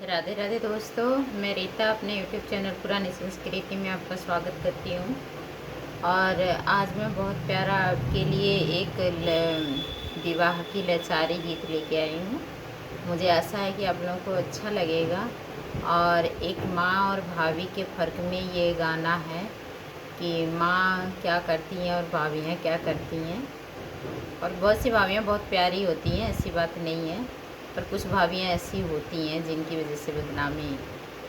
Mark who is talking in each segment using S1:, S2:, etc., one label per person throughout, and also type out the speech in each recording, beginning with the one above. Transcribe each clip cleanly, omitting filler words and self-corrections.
S1: राधे राधे दोस्तों, मैं रीता अपने यूट्यूब चैनल पुरानी संस्कृति में आपका स्वागत करती हूँ। और आज मैं बहुत प्यारा आपके लिए एक विवाह की लचारी गीत लेके आई हूँ। मुझे आशा है कि आप लोगों को अच्छा लगेगा। और एक माँ और भाभी के फ़र्क में ये गाना है कि माँ क्या करती हैं और भाभियाँ क्या करती हैं। और बहुत सी भाभियाँ बहुत प्यारी होती हैं, ऐसी बात नहीं है, पर कुछ भाभियाँ ऐसी होती हैं जिनकी वजह से बदनामी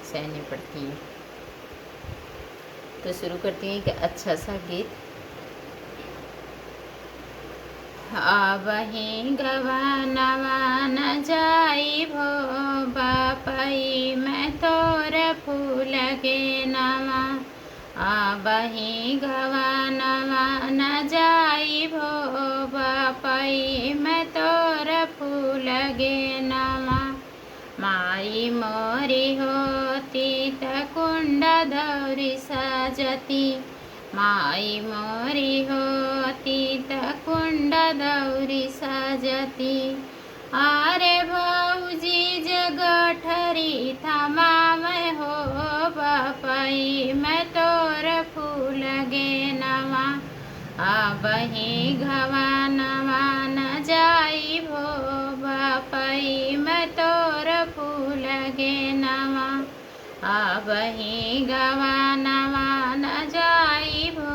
S1: सहनी पड़ती है। तो शुरू करती हैं एक अच्छा सा गीत। आबही गवानवा न जाई भो बापई, मैं तोर फूल गे नवा। आबही गवानवा न जाई भो बापई, मैं तोर फूल गे नवा। माई मोरी होती त कुंड धौरी सजती, माई मोरी होती त कुंड दौरी सजती। आरे भौजी जगठरी थमा मैं हो बापई, मैं तोर फूल गे नवा। आबही गवानवा न जाई भो बापई, मैं तोर फूल गे नवा। आबही गवानवा न जाई भो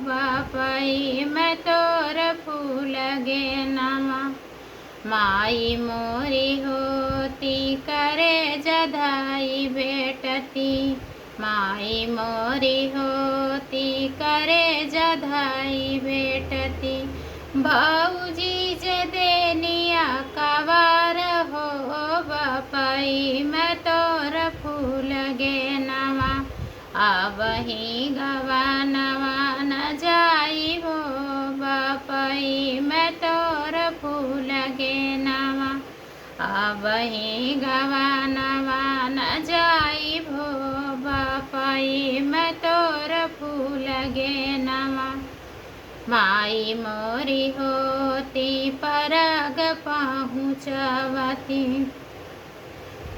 S1: बापई, मैं तोर फूल गे नवा। माई मोरी होती करे जधाई बेटती, माई मोरी होती करे जधाई बेटती। भाऊजी जे देनिया कवार हो बापई, मैं तोर फूल गे नवा। आबही गवानवा न जाई हो बापई, मैं तोर फूल गे नवा। आबही गवानवा न जाई भो बापई, मैं तोर फूल गे नवा। माई मोरी होती परग पहुँचवती,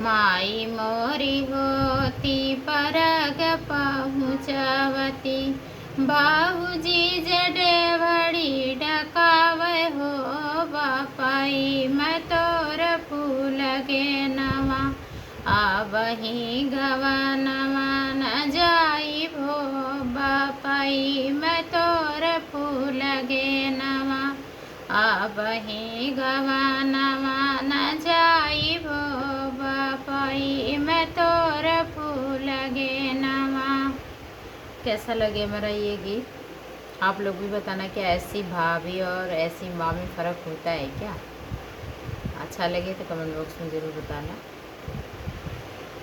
S1: माई मोरी होती परग पहुँचवती। बाबूजी जडेवड़ी डकावे हो बापई, मैं तोर फूल गे नवा। आबही गवानवा न जाई भो बापई, मैं तोर फूल गे नवा। आबही गवानवा न जाई भो बापई, मैं तोर फूल गे नवा। कैसा लगे मेरा ये गीत? आप लोग भी बताना कि ऐसी भाभी और ऐसी माँ में फ़र्क होता है क्या? अच्छा लगे तो कमेंट बॉक्स में ज़रूर बताना।